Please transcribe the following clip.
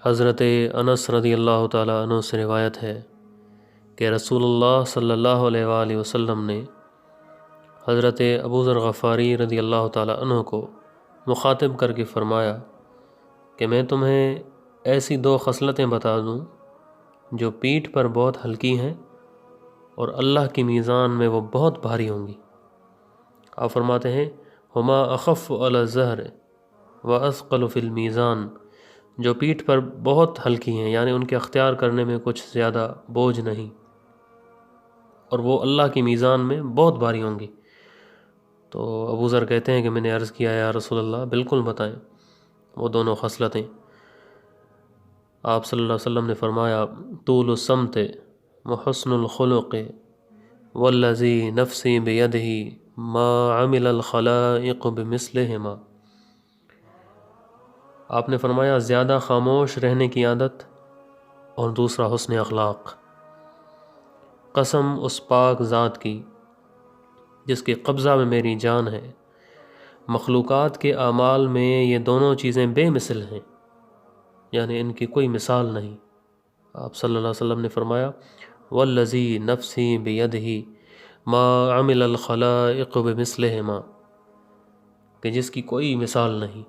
حضرت انس رضی اللہ تعالیٰ عنہ سے روایت ہے کہ رسول اللہ صلی اللہ علیہ وآلہ وسلم نے حضرت ابو ذر غفاری رضی اللہ تعالیٰ عنہ کو مخاطب کر کے فرمایا کہ میں تمہیں ایسی 2 خصلتیں بتا دوں جو پیٹھ پر بہت ہلکی ہیں اور اللہ کی میزان میں وہ بہت بھاری ہوں گی۔ آپ فرماتے ہیں ہما اخف علی الظہر و اثقل فی المیزان، جو پیٹھ پر بہت ہلکی ہیں، یعنی ان کے اختیار کرنے میں کچھ زیادہ بوجھ نہیں، اور وہ اللہ کی میزان میں بہت بھاری ہوں گی۔ تو ابو ذر کہتے ہیں کہ میں نے عرض کیا یا رسول اللہ بالکل بتائیں وہ دونوں خصلتیں۔ آپ صلی اللہ علیہ وسلم نے فرمایا طول السمت وحسن الخلق والذی نفسی بیدہ ما عمل الخلائق بمثلہما۔ آپ نے فرمایا زیادہ خاموش رہنے کی عادت اور دوسرا حسن اخلاق۔ قسم اس پاک ذات کی جس کے قبضہ میں میری جان ہے، مخلوقات کے اعمال میں یہ دونوں چیزیں بے مثل ہیں، یعنی ان کی کوئی مثال نہیں۔ آپ صلی اللہ علیہ وسلم نے فرمایا والذی نفسی بیدہ ما عمل الخلائق بمثلہما، کہ جس کی کوئی مثال نہیں۔